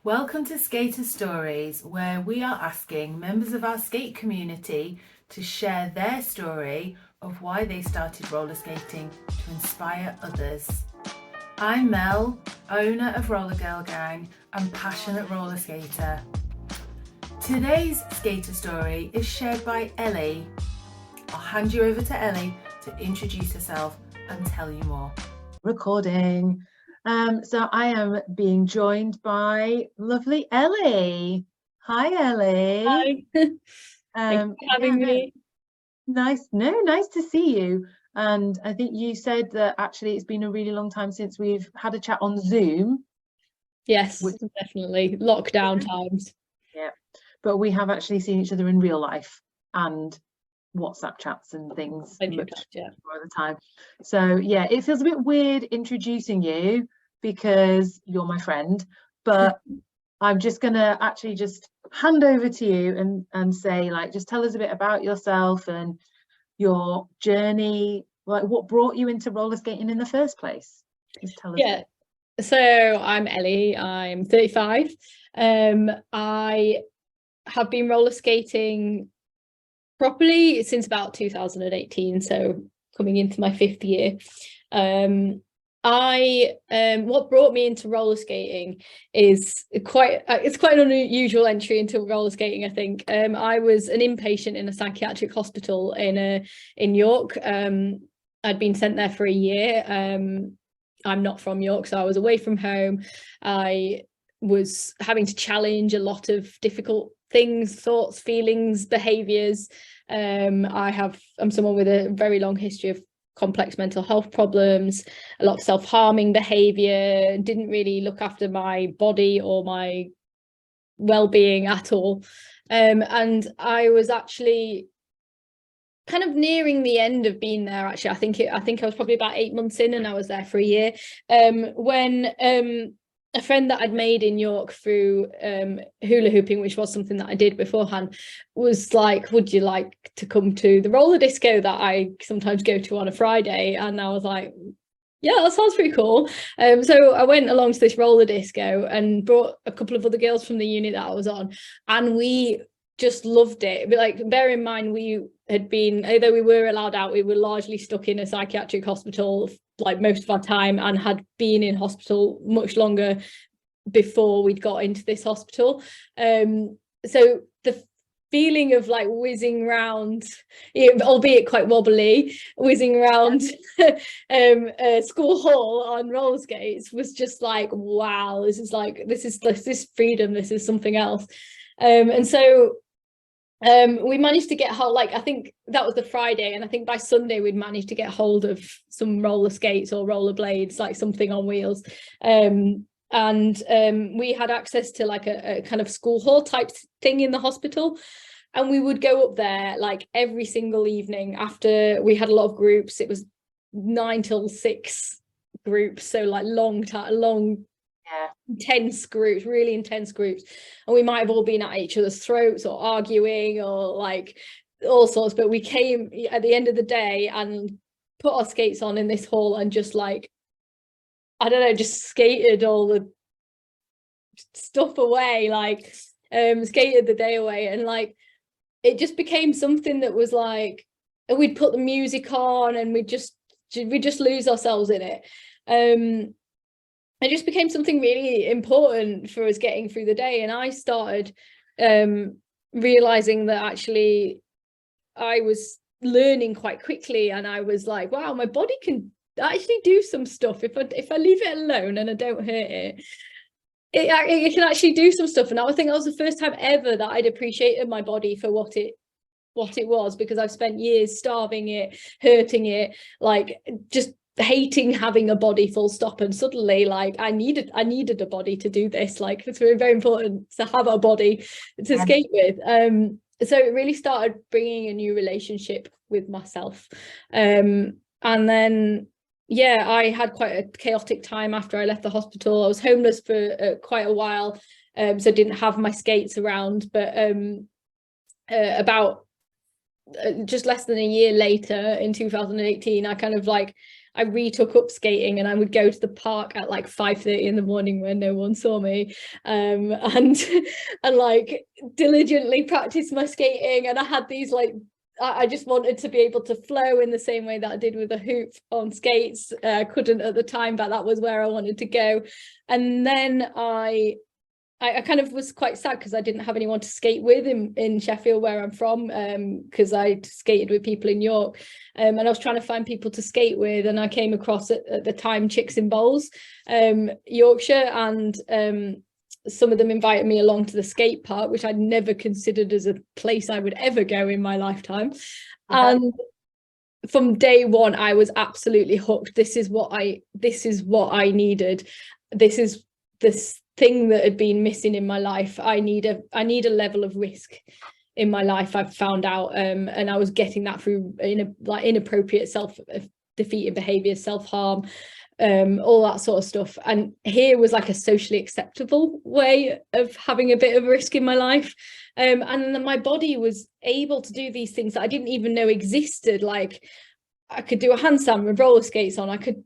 Welcome to Skater Stories, where we are asking members of our skate community to share their story of why they started roller skating to inspire others. I'm Mel, owner of Roller Girl Gang and passionate roller skater. Today's skater story is shared by Ellie. I'll hand you over to Ellie to introduce herself and tell you more. Recording. So I am being joined by lovely Ellie. Hi, Ellie. Hi. Thanks for having me. Nice to see you. And I think you said that actually it's been a really long time since we've had a chat on Zoom. Yes, definitely. Lockdown times. Yeah, but we have actually seen each other in real life and WhatsApp chats and things much more of the time. So yeah, it feels a bit weird introducing you because you're my friend, but I'm just gonna actually just hand over to you and say, like, just tell us a bit about yourself and your journey, like what brought you into roller skating in the first place. Just tell us. Yeah, so I'm Ellie, I'm 35. I have been roller skating properly since about 2018, so coming into my 5th year. What brought me into roller skating is quite an unusual entry into roller skating, I think. I was an inpatient in a psychiatric hospital in York. I'd been sent there for a year. I'm not from York, so I was away from home. I was having to challenge a lot of difficult things, thoughts, feelings, behaviors. I'm someone with a very long history of complex mental health problems, a lot of self-harming behavior, didn't really look after my body or my well-being at all. And I was actually kind of nearing the end of being there. Actually, I think I was probably about 8 months in, and I was there for a year, when a friend that I'd made in York through hula hooping, which was something that I did beforehand, was like, would you like to come to the roller disco that I sometimes go to on a Friday? And I was like, yeah, that sounds pretty cool. So I went along to this roller disco and brought a couple of other girls from the unit that I was on, and we just loved it. But like, bear in mind, we had been, although we were allowed out, we were largely stuck in a psychiatric hospital like most of our time, and had been in hospital much longer before we'd got into this hospital. So the feeling of like whizzing around, albeit quite wobbly, whizzing around a school hall on roller skates was just like, wow, this is freedom, this is something else. And so we managed to get hold, like, I think that was the Friday, and I think by Sunday we'd managed to get hold of some roller skates or roller blades, like something on wheels. And we had access to like a kind of school hall type thing in the hospital, and we would go up there like every single evening after we had a lot of groups. It was 9 till 6 groups, so like long intense groups, really intense groups, and we might have all been at each other's throats or arguing or like all sorts, but we came at the end of the day and put our skates on in this hall and just like, I don't know, just skated all the stuff away, like skated the day away. And like, it just became something that was like, and we'd put the music on and we'd just lose ourselves in it. It just became something really important for us getting through the day. And I started realizing that actually I was learning quite quickly, and I was like, wow, my body can actually do some stuff if I leave it alone and I don't hurt it can actually do some stuff. And I think that was the first time ever that I'd appreciated my body for what it was, because I've spent years starving it, hurting it, like just hating having a body, full stop. And suddenly, like, I needed a body to do this. Like, it's very, very important to have a body to skate with. So it really started bringing a new relationship with myself. And then yeah, I had quite a chaotic time after I left the hospital. I was homeless for quite a while, so didn't have my skates around. But about just less than a year later, in 2018, I kind of like, I retook up skating, and I would go to the park at like 5:30 in the morning when no one saw me, and like diligently practice my skating. And I had these like, I just wanted to be able to flow in the same way that I did with a hoop on skates. I couldn't at the time, but that was where I wanted to go. And then I kind of was quite sad because I didn't have anyone to skate with in Sheffield, where I'm from, because I skated with people in York, and I was trying to find people to skate with, and I came across at the time Chicks in Bowls, Yorkshire, and some of them invited me along to the skate park, which I'd never considered as a place I would ever go in my lifetime. And from day one, I was absolutely hooked. This is what I needed. This is this thing that had been missing in my life. I need a level of risk in my life, I've found out, and I was getting that through inappropriate self-defeating behavior, self-harm, all that sort of stuff. And here was like a socially acceptable way of having a bit of risk in my life, and then my body was able to do these things that I didn't even know existed. Like I could do a handstand with roller skates on, I could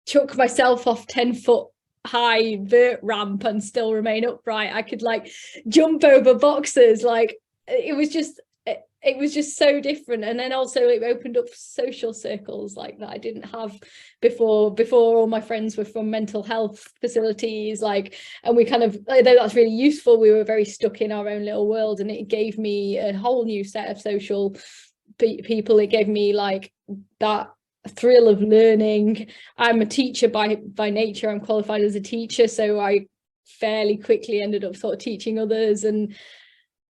chuck myself off 10-foot high vert ramp and still remain upright, I could like jump over boxes. Like it was just so different. And then also it opened up social circles like that I didn't have before. All my friends were from mental health facilities, like, and we kind of, although that's really useful, we were very stuck in our own little world, and it gave me a whole new set of social people. It gave me like that thrill of learning. I'm a teacher by nature. I'm qualified as a teacher, so I fairly quickly ended up sort of teaching others, and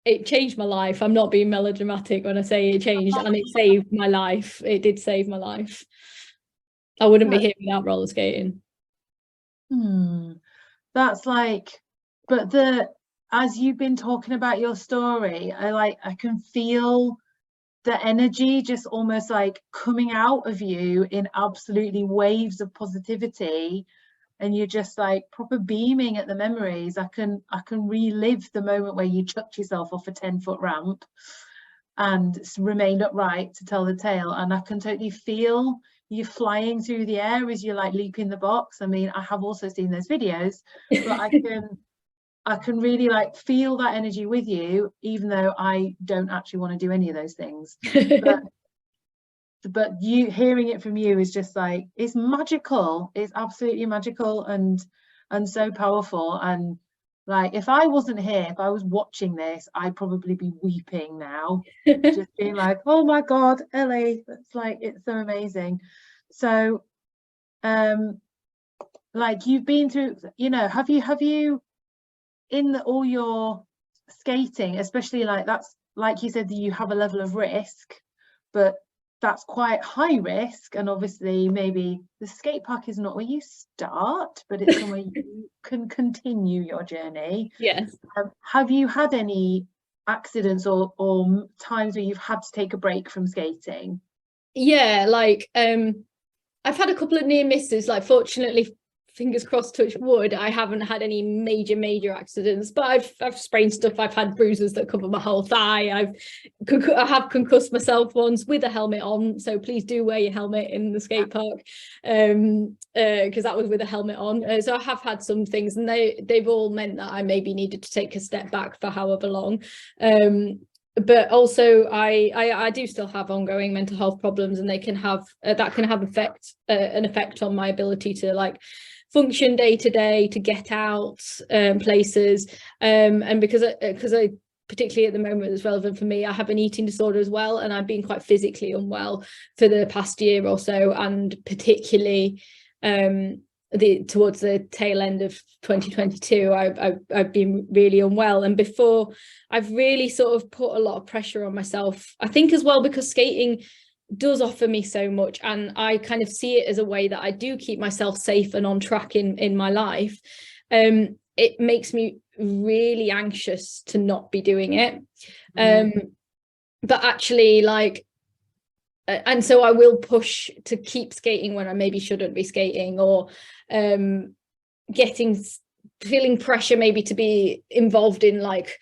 it changed my life. I'm not being melodramatic when I say it changed, and it saved my life. It did save my life. I wouldn't be here without roller skating. That's like, but as you've been talking about your story, I can feel the energy just almost like coming out of you in absolutely waves of positivity, and you're just like proper beaming at the memories. I can relive the moment where you chucked yourself off a 10-foot ramp and remained upright to tell the tale, and I can totally feel you flying through the air as you're like leaping the box. I mean, I have also seen those videos, but I can really like feel that energy with you, even though I don't actually want to do any of those things. But you hearing it from you is just like, it's magical. It's absolutely magical and so powerful. And like, if I wasn't here, if I was watching this, I'd probably be weeping now, just being like, oh my God, Ellie, it's like, it's so amazing. So like, you've been through, have you in all your skating, especially like, that's like you said, that you have a level of risk, but that's quite high risk, and obviously maybe the skate park is not where you start, but it's somewhere you can continue your journey. Yes. Have you had any accidents or times where you've had to take a break from skating? Yeah, like I've had a couple of near misses. Like fortunately, fingers crossed, touch wood, I haven't had any major accidents, but I've sprained stuff. I've had bruises that cover my whole thigh. I have concussed myself once with a helmet on, so please do wear your helmet in the skate park, because that was with a helmet on. So I have had some things, and they've all meant that I maybe needed to take a step back for however long. But also I do still have ongoing mental health problems, and they can have that can have an effect on my ability to like function day to day, to get out places, and because I particularly at the moment it's relevant for me, I have an eating disorder as well, and I've been quite physically unwell for the past year or so, and particularly towards the tail end of 2022 I've been really unwell. And before, I've really sort of put a lot of pressure on myself, I think as well, because skating does offer me so much, and I kind of see it as a way that I do keep myself safe and on track in my life. It makes me really anxious to not be doing it, but actually like, and so I will push to keep skating when I maybe shouldn't be skating, or feeling pressure maybe to be involved in like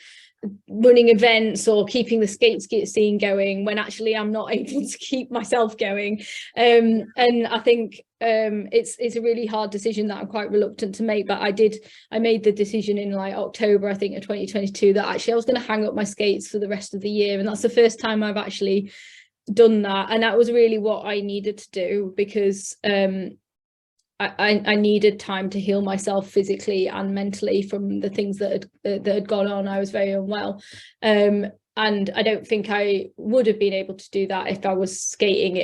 running events or keeping the skate scene going when actually I'm not able to keep myself going. And I think it's a really hard decision that I'm quite reluctant to make, but I made the decision in like October, I think, of 2022, that actually I was going to hang up my skates for the rest of the year. And that's the first time I've actually done that, and that was really what I needed to do, because I needed time to heal myself physically and mentally from the things that had gone on. I was very unwell, and I don't think I would have been able to do that if I was skating.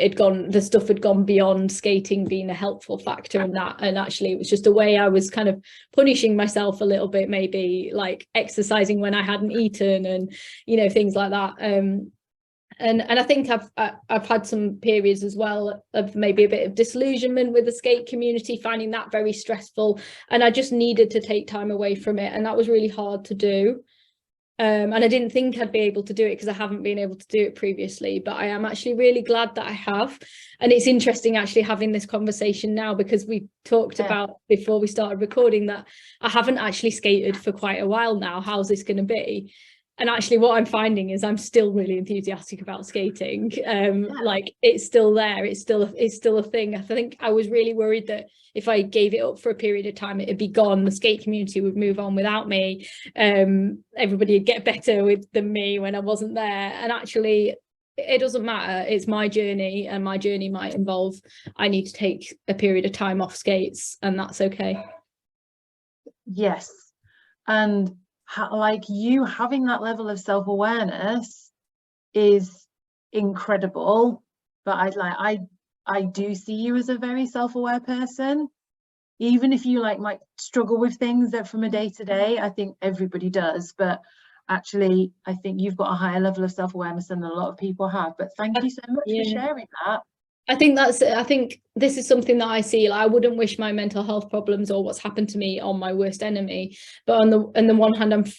The stuff had gone beyond skating being a helpful factor in that, and actually it was just a way I was kind of punishing myself a little bit, maybe like exercising when I hadn't eaten, and things like that. And I think I've had some periods as well of maybe a bit of disillusionment with the skate community, finding that very stressful, and I just needed to take time away from it, and that was really hard to do. And I didn't think I'd be able to do it because I haven't been able to do it previously, but I am actually really glad that I have. And it's interesting actually having this conversation now, because we talked about before we started recording that I haven't actually skated for quite a while now. How's this going to be? And actually what I'm finding is I'm still really enthusiastic about skating. Like it's still there. It's still a thing. I think I was really worried that if I gave it up for a period of time, it'd be gone. The skate community would move on without me. Everybody would get better than me when I wasn't there. And actually it doesn't matter. It's my journey, and my journey might involve I need to take a period of time off skates, and that's okay. Yes. And like you having that level of self-awareness is incredible, but I do see you as a very self-aware person, even if you might struggle with things that from a day-to-day. I think everybody does, but actually I think you've got a higher level of self-awareness than a lot of people have. But thank you so much for sharing that. I think this is something that I see. I wouldn't wish my mental health problems or what's happened to me on my worst enemy, but on the one hand,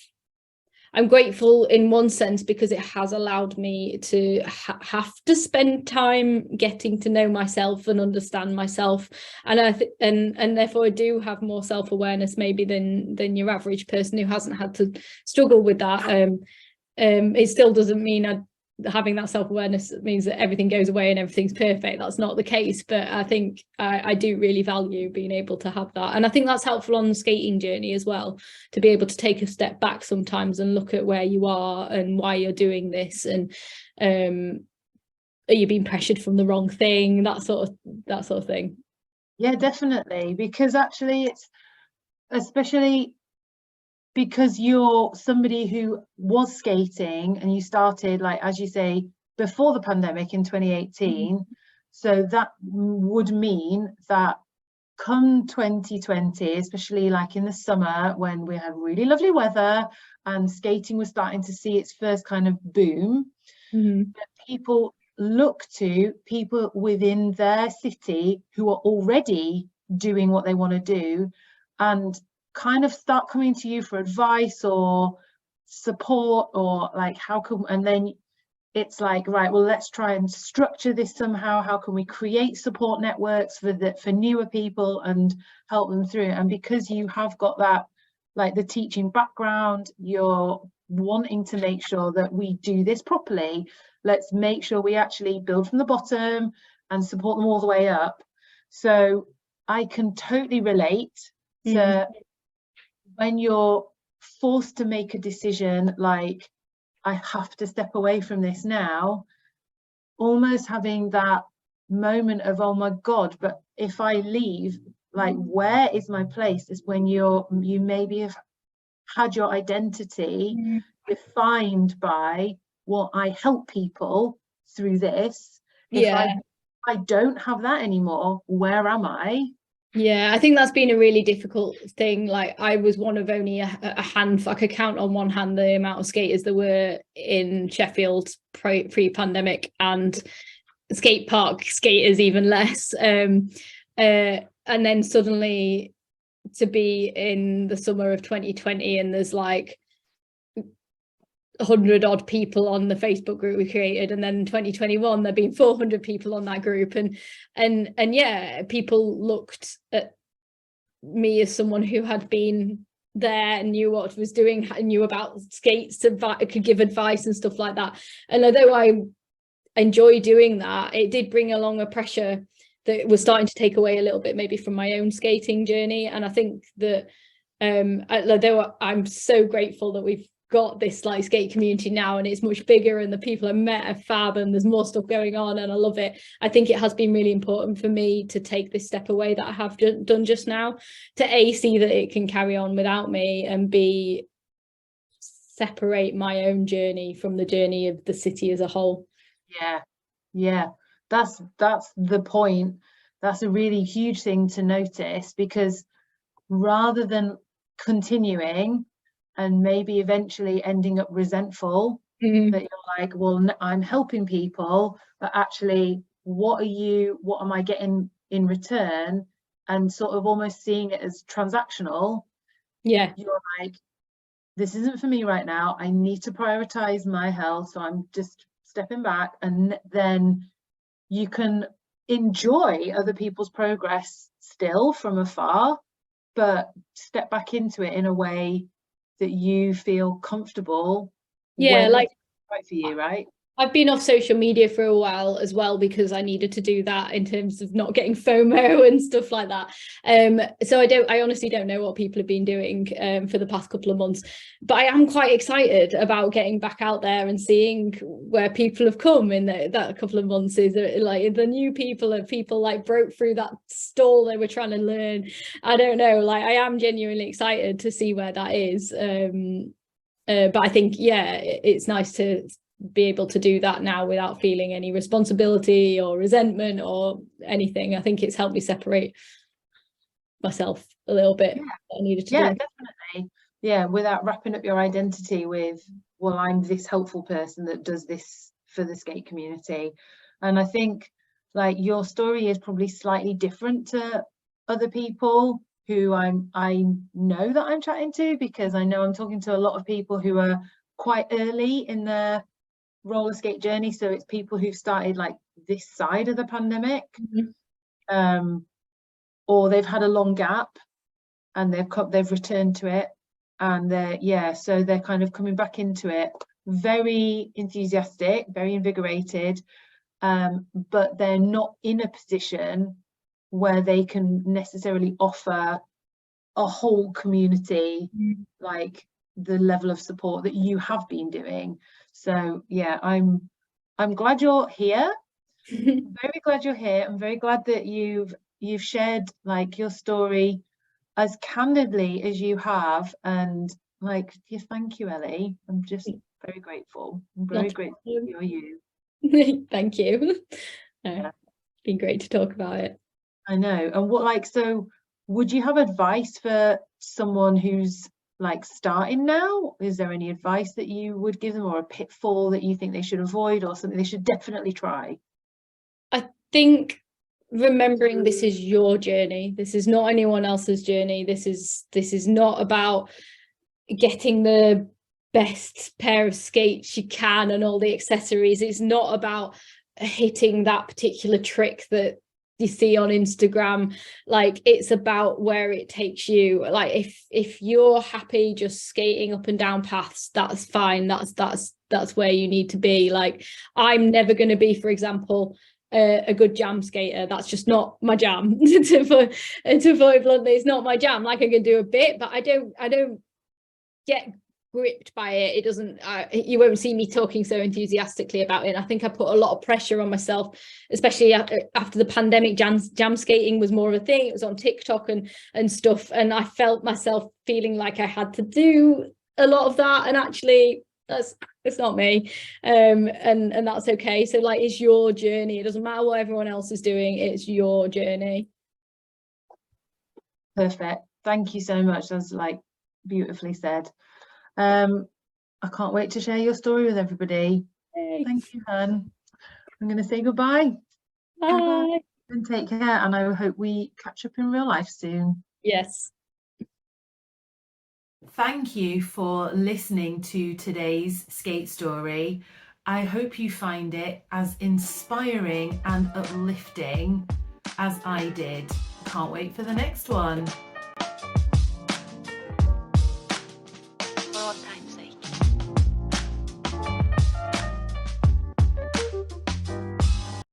I'm grateful in one sense, because it has allowed me to have to spend time getting to know myself and understand myself, and and therefore I do have more self-awareness maybe than your average person who hasn't had to struggle with that. It still doesn't mean having that self-awareness means that everything goes away and everything's perfect. That's not the case, but I think I do really value being able to have that, and I think that's helpful on the skating journey as well, to be able to take a step back sometimes and look at where you are and why you're doing this, and are you being pressured from the wrong thing, that sort of thing. Yeah, definitely, because actually it's especially because you're somebody who was skating and you started, like, as you say, before the pandemic in 2018. So that would mean that come 2020, especially like in the summer when we had really lovely weather and skating was starting to see its first kind of boom, people look to people within their city who are already doing what they want to do, and kind of start coming to you for advice or support, or like how can, and then it's like, right, well, let's try and structure this somehow. How can we create support networks for newer people and help them through? And because you have got that, like, the teaching background, you're wanting to make sure that we do this properly. Let's make sure we actually build from the bottom and support them all the way up. So I can totally relate to when you're forced to make a decision, like, I have to step away from this now, almost having that moment of, oh my God, but if I leave, like, where is my place? Is when you maybe have had your identity defined by, well, I help people through this. If I don't have that anymore, where am I? Yeah, I think that's been a really difficult thing. Like, I was one of only a handful. I could count on one hand the amount of skaters there were in Sheffield pre-pandemic, and skate park skaters even less. And then suddenly to be in the summer of 2020 and there's like 100 odd people on the Facebook group we created, and then in 2021 there'd been 400 people on that group, and yeah, people looked at me as someone who had been there, knew what I was doing, knew about skates, could give advice and stuff like that. And although I enjoy doing that, it did bring along a pressure that was starting to take away a little bit maybe from my own skating journey. And I think that although I'm so grateful that we've got this like skate community now and it's much bigger and the people I met are fab and there's more stuff going on and I love it, I think it has been really important for me to take this step away that I have done just now, to A, see that it can carry on without me, and B, separate my own journey from the journey of the city as a whole. Yeah, that's the point. That's a really huge thing to notice, because rather than continuing and maybe eventually ending up resentful, that you're like, well, I'm helping people, but actually what am I getting in return, and sort of almost seeing it as transactional. You're like, this isn't for me right now, I need to prioritize my health, so I'm just stepping back. And then you can enjoy other people's progress still from afar, but step back into it in a way that you feel comfortable. Like right for you, right? I've been off social media for a while as well, because I needed to do that in terms of not getting FOMO and stuff like that. So I honestly don't know what people have been doing for the past couple of months, but I am quite excited about getting back out there and seeing where people have come in that couple of months. Is like the new people like broke through that stall they were trying to learn. I don't know, like I am genuinely excited to see where that is. But I think, it's nice to be able to do that now without feeling any responsibility or resentment or anything. I think it's helped me separate myself a little bit. I needed to do. Definitely. Without wrapping up your identity with, well, I'm this helpful person that does this for the skate community. And I think like your story is probably slightly different to other people who I know that I'm chatting to, because I know I'm talking to a lot of people who are quite early in their roller skate journey. So it's people who've started like this side of the pandemic, or they've had a long gap and they've returned to it, and so they're kind of coming back into it very enthusiastic, very invigorated, but they're not in a position where they can necessarily offer a whole community like the level of support that you have been doing. So I'm glad you're here. Very glad you're here. I'm very glad that you've shared like your story as candidly as you have, and like, thank you, Ellie. I'm just very grateful. I'm very grateful for you. Thank you. It's been great to talk about it. I know. And so would you have advice for someone who's like starting now? Is there any advice that you would give them, or a pitfall that you think they should avoid, or something they should definitely try? I think remembering this is your journey. This is not anyone else's journey. This is not about getting the best pair of skates you can and all the accessories. It's not about hitting that particular trick that you see on Instagram. Like, it's about where it takes you. Like, if you're happy just skating up and down paths, that's fine. That's where you need to be. Like, I'm never going to be, for example, a good jam skater. That's just not my jam. to put it bluntly, it's not my jam. Like, I can do a bit, but I don't get gripped by it. It doesn't you won't see me talking so enthusiastically about it. I think I put a lot of pressure on myself, especially after the pandemic. Jam skating was more of a thing. It was on TikTok and stuff, and I felt myself feeling like I had to do a lot of that, and actually it's not me, and that's okay. So like, it's your journey. It doesn't matter what everyone else is doing, it's your journey. Perfect. Thank you so much. That's like beautifully said. I can't wait to share your story with everybody. Thank you, Han. I'm going to say goodbye. Bye. Goodbye. And take care, and I hope we catch up in real life soon. Yes. Thank you for listening to today's skate story. I hope you find it as inspiring and uplifting as I did. Can't wait for the next one.